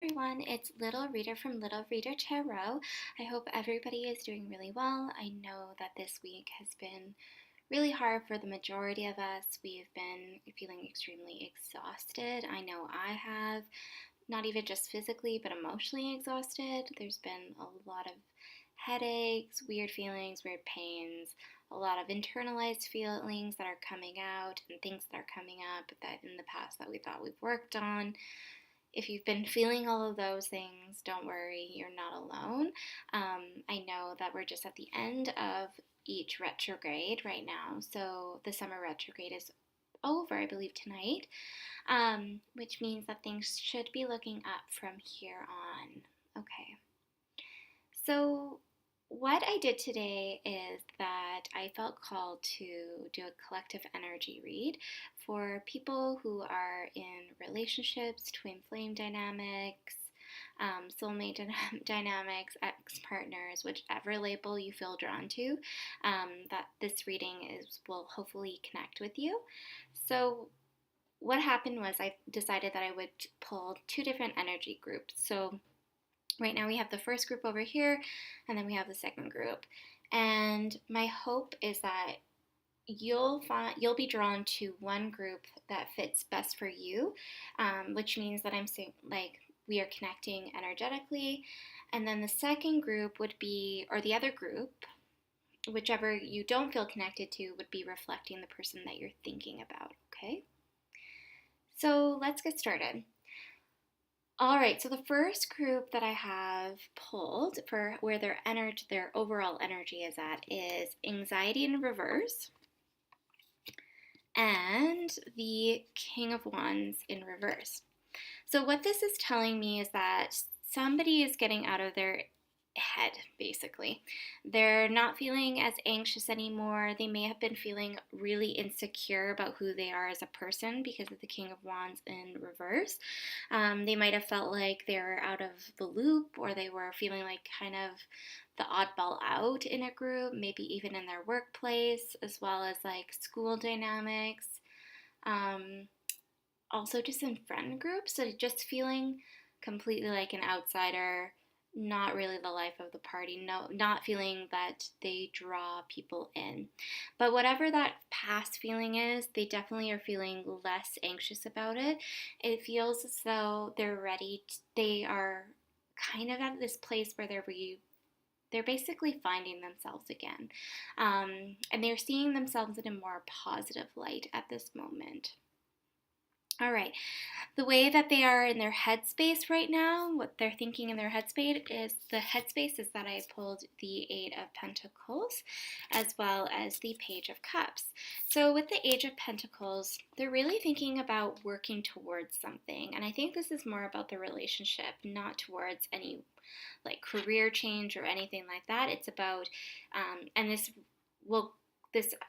Everyone, it's Little Reader from Little Reader Tarot. I hope everybody is doing really well. I know that this week has been really hard for the majority of us. We've been feeling extremely exhausted. I know I have, not even just physically, but emotionally exhausted. There's been a lot of headaches, weird feelings, weird pains, a lot of internalized feelings that are coming out and things that are coming up that in the past that we thought we've worked on. If you've been feeling all of those things, don't worry, you're not alone. I know that we're just at the end of each retrograde right now, so the summer retrograde is over, I believe, tonight, which means that things should be looking up from here on. Okay, so what I did today is that I felt called to do a collective energy read for people who are in relationships, twin flame dynamics, soulmate dynamics, ex-partners, whichever label you feel drawn to, that this reading will hopefully connect with you. So what happened was I decided that I would pull two different energy groups. So right now we have the first group over here, and then we have the second group. And my hope is that you'll be drawn to one group that fits best for you, which means that I'm saying like we are connecting energetically. And then the second group would be, or the other group, whichever you don't feel connected to, would be reflecting the person that you're thinking about. Okay? So let's get started. All right, so the first group that I have pulled for where their overall energy is at is anxiety in reverse and the King of Wands in reverse. So what this is telling me is that somebody is getting out of their head, basically. They're not feeling as anxious anymore. They may have been feeling really insecure about who they are as a person because of the King of Wands in reverse. They might have felt like they were out of the loop, or they were feeling like kind of the oddball out in a group, maybe even in their workplace, as well as like school dynamics. Also just in friend groups, so just feeling completely like an outsider, not really the life of the party, no, not feeling that they draw people in. But whatever that past feeling is, they definitely are feeling less anxious about it. It feels as though they are kind of at this place where they're basically finding themselves again. And they're seeing themselves in a more positive light at this moment. All right, the way that they are in their headspace right now, what they're thinking in their headspace is that I pulled the Eight of Pentacles as well as the Page of Cups. So with the Age of Pentacles, they're really thinking about working towards something. And I think this is more about the relationship, not towards any like career change or anything like that. It's about, and this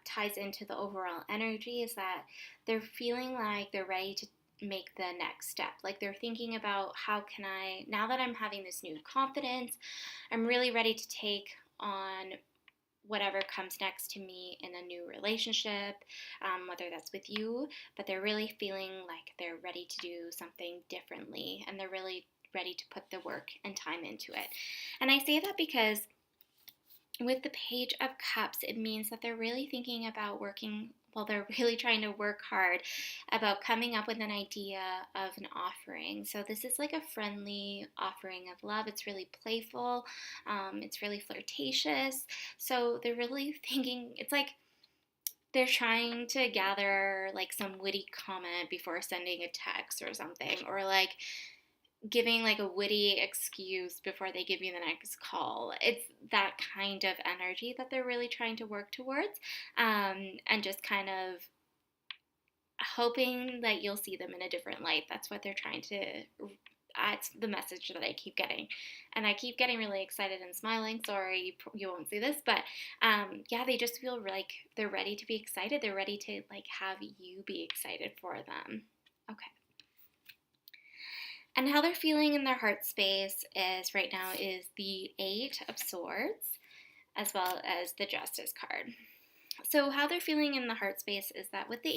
ties into the overall energy, is that they're feeling like they're ready to make the next step. Like they're thinking about now that I'm having this new confidence, I'm really ready to take on whatever comes next to me in a new relationship, whether that's with you, but they're really feeling like they're ready to do something differently, and they're really ready to put the work and time into it. And I say that because with the Page of Cups, it means that they're really thinking about they're really trying to work hard about coming up with an idea of an offering. So this is like a friendly offering of love. It's really playful. It's really flirtatious. So they're really thinking, it's like they're trying to gather like some witty comment before sending a text or something, or like giving like a witty excuse before they give you the next call. It's that kind of energy that they're really trying to work towards, and just kind of hoping that you'll see them in a different light. That's what they're trying to, it's the message that I keep getting, and I keep getting really excited and smiling. Sorry, you won't see this, but yeah, they just feel like they're ready to be excited. They're ready to like have you be excited for them. Okay. And how they're feeling in their heart space is right now is the Eight of Swords as well as the Justice card. So how they're feeling in the heart space is that with the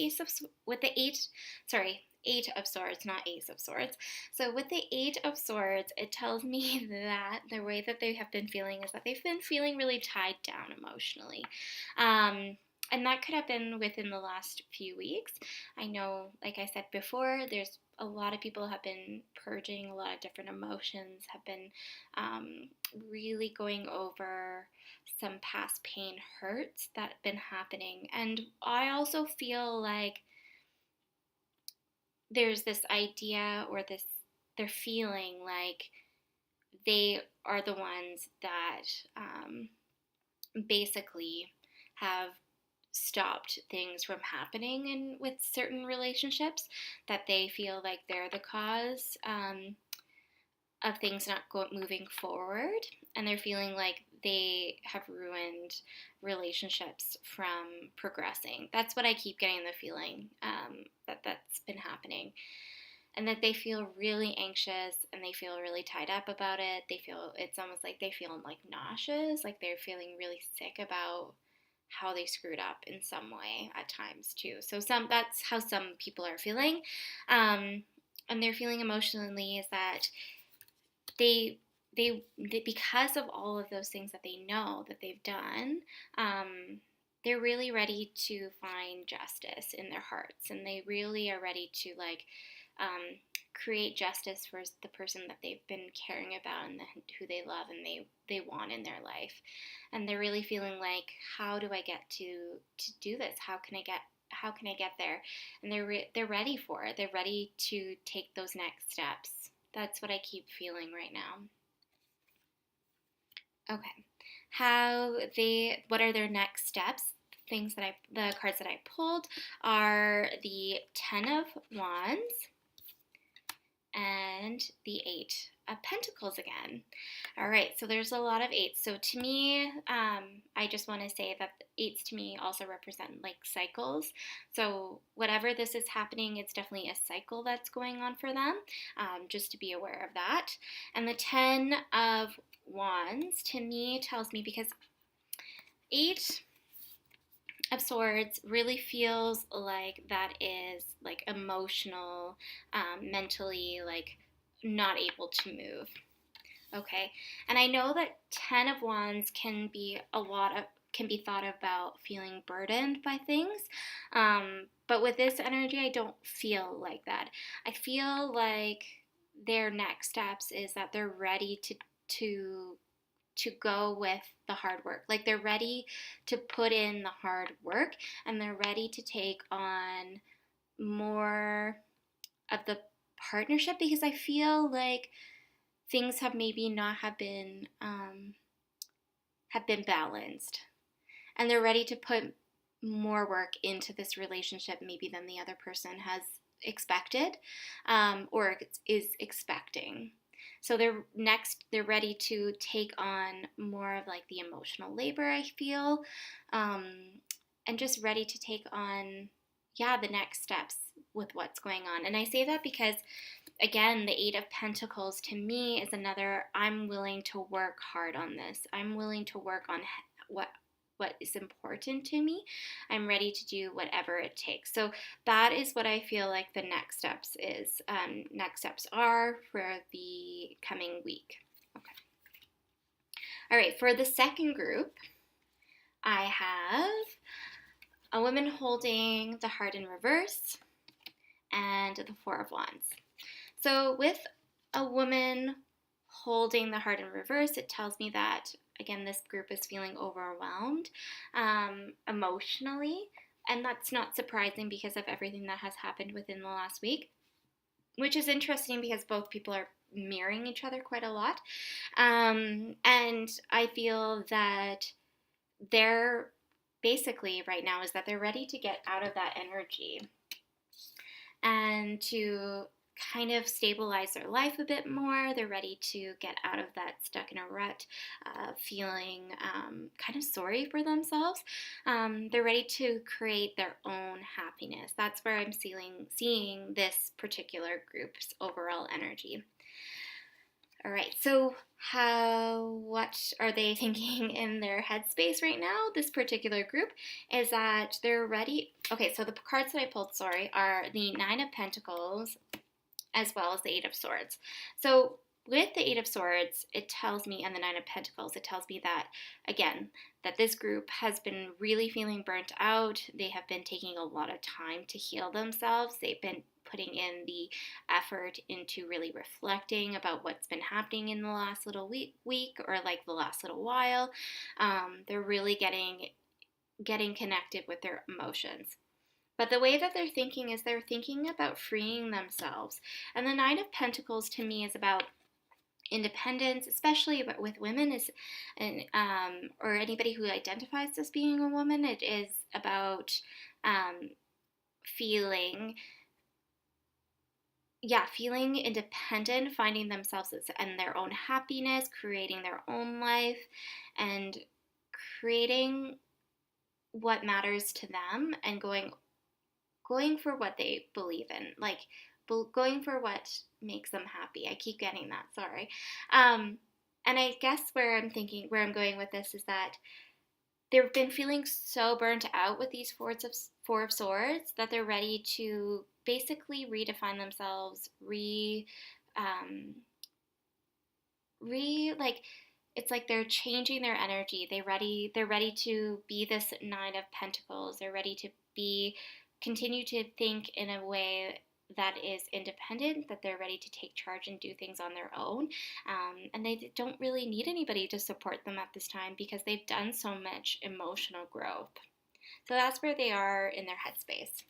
Eight of Swords, not Ace of Swords. So with the Eight of Swords, it tells me that the way that they have been feeling is that they've been feeling really tied down emotionally. And that could have been within the last few weeks. I know, like I said before, there's a lot of people have been purging a lot of different emotions, have been really going over some past pain hurts that have been happening. And I also feel like there's this idea or this, they're feeling like they are the ones that basically have stopped things from happening in with certain relationships, that they feel like they're the cause of things not moving forward, and they're feeling like they have ruined relationships from progressing. That's what I keep getting the feeling that's been happening. And that they feel really anxious and they feel really tied up about it. They feel, it's almost like they feel like nauseous, like they're feeling really sick about how they screwed up in some way at times too. So that's how some people are feeling. And they're feeling emotionally is that they because of all of those things that they know that they've done, they're really ready to find justice in their hearts, and they really are ready to create justice for the person that they've been caring about and who they love and they want in their life. And they're really feeling like, how do I get to do this? How can I get there? And they're ready for it. They're ready to take those next steps. That's what I keep feeling right now. Okay. What are their next steps? The cards that I pulled are the Ten of Wands and the Eight of Pentacles again. All right, so there's a lot of eights. So to me, I just want to say that eights to me also represent like cycles. So whatever this is happening, it's definitely a cycle that's going on for them, just to be aware of that. And the Ten of Wands to me tells me, because Eight of Swords really feels like that is like emotional, mentally like not able to move. Okay, and I know that Ten of Wands can be thought about feeling burdened by things, but with this energy, I don't feel like that. I feel like their next steps is that they're ready to go with the hard work. Like they're ready to put in the hard work, and they're ready to take on more of the partnership, because I feel like things have maybe not have been balanced, and they're ready to put more work into this relationship maybe than the other person has expected, or is expecting. So they're ready to take on more of like the emotional labor, I feel, and just ready to take on, the next steps with what's going on. And I say that because, again, the Eight of Pentacles to me is another, I'm willing to work hard on this. I'm willing to work on what is important to me. I'm ready to do whatever it takes. So that is what I feel like the next steps are for the coming week. Okay. All right, for the second group, I have a woman holding the heart in reverse and the Four of Wands. So with a woman holding the heart in reverse, it tells me that, again, this group is feeling overwhelmed emotionally, and that's not surprising because of everything that has happened within the last week, which is interesting because both people are mirroring each other quite a lot. And I feel that they're basically right now is that they're ready to get out of that energy and to kind of stabilize their life a bit more. They're ready to get out of that stuck in a rut, feeling kind of sorry for themselves. They're ready to create their own happiness. That's where I'm seeing this particular group's overall energy. All right, so what are they thinking in their headspace right now? This particular group is that they're ready. Okay, so the cards that I pulled, sorry, are the Nine of Pentacles as well as the Eight of Swords. So with the Eight of Swords, it tells me, and the Nine of Pentacles, it tells me that, again, that this group has been really feeling burnt out. They have been taking a lot of time to heal themselves. They've been putting in the effort into really reflecting about what's been happening in the last little week or like the last little while. They're really getting connected with their emotions. But the way that they're thinking is they're thinking about freeing themselves. And the Nine of Pentacles to me is about independence, especially with women, or anybody who identifies as being a woman. It is about um, feeling feeling independent, finding themselves and their own happiness, creating their own life, and creating what matters to them, and going for what they believe in, like going for what makes them happy. I keep getting that, sorry. And I guess where I'm going with this is that they've been feeling so burnt out with these Four of Swords that they're ready to basically redefine themselves, um, like it's like they're changing their energy. They're ready to be this Nine of Pentacles. They're ready to continue to think in a way that is independent, that they're ready to take charge and do things on their own. And they don't really need anybody to support them at this time because they've done so much emotional growth. So that's where they are in their headspace.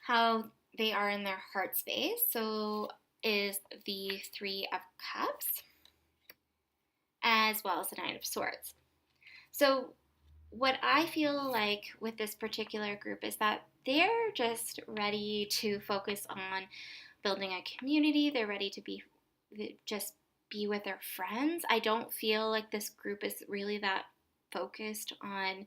How they are in their heart space, so is the Three of Cups as well as the Nine of Swords. So what I feel like with this particular group is that they're just ready to focus on building a community. They're ready to just be with their friends. I don't feel like this group is really that focused on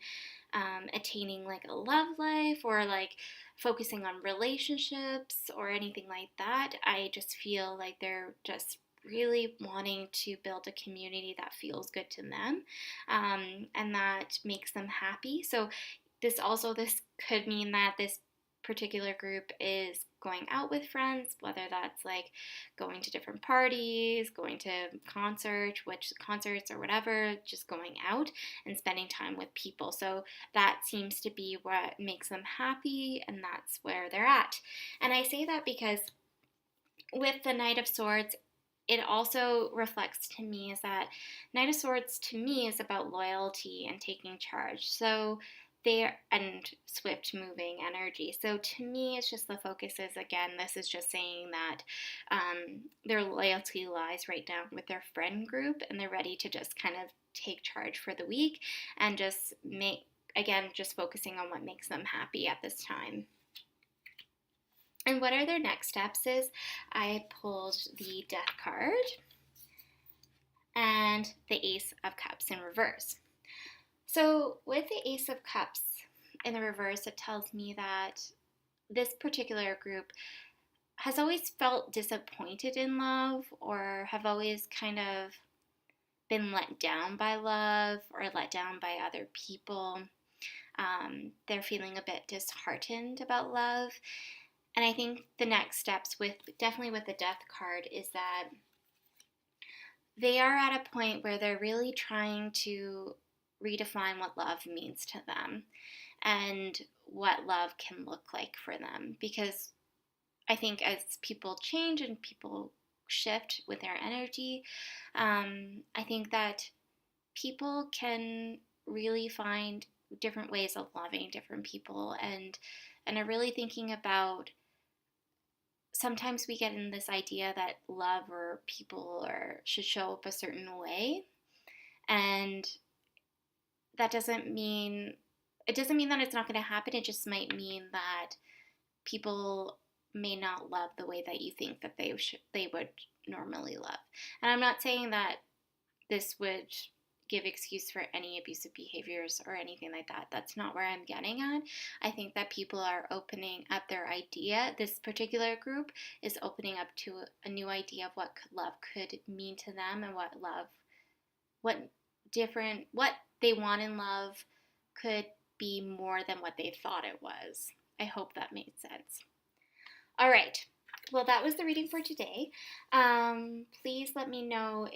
attaining like a love life or like focusing on relationships or anything like that. I just feel like they're just really wanting to build a community that feels good to them, and that makes them happy. So this could mean that this particular group is going out with friends, whether that's like going to different parties, going to concerts or whatever, just going out and spending time with people. So that seems to be what makes them happy, and that's where they're at. And I say that because with the Knight of Swords, it also reflects to me is that Knight of Swords to me is about loyalty and taking charge. So and swift moving energy. So to me, it's just the focus is, again, this is just saying that their loyalty lies right down with their friend group, and they're ready to just kind of take charge for the week and just just focusing on what makes them happy at this time. And what are their next steps is I pulled the Death card and the Ace of Cups in reverse. So with the Ace of Cups in the reverse, it tells me that this particular group has always felt disappointed in love, or have always kind of been let down by love or let down by other people. They're feeling a bit disheartened about love. And I think the next steps definitely with the Death card is that they are at a point where they're really trying to redefine what love means to them and what love can look like for them. Because I think as people change and people shift with their energy, I think that people can really find different ways of loving different people, and are really thinking about, sometimes we get in this idea that love or people should show up a certain way, and that doesn't mean that it's not going to happen. It just might mean that people may not love the way that you think that they would normally love. And I'm not saying that this would give excuse for any abusive behaviors or anything like that. That's not where I'm getting at. I think that people are opening up their idea. This particular group is opening up to a new idea of what love could mean to them, and what they want in love could be more than what they thought it was. I hope that made sense. All right. Well, that was the reading for today. Please let me know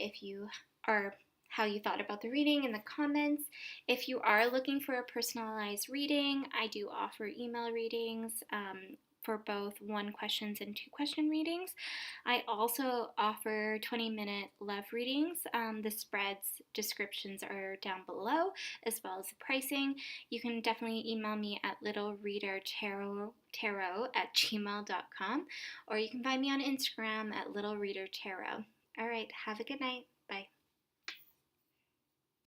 how you thought about the reading in the comments. If you are looking for a personalized reading, I do offer email readings for both 1-question and 2-question readings. I also offer 20-minute love readings. The spreads descriptions are down below, as well as the pricing. You can definitely email me at littlereadertarot@gmail.com, or you can find me on Instagram at littlereadertarot. All right, have a good night. Bye.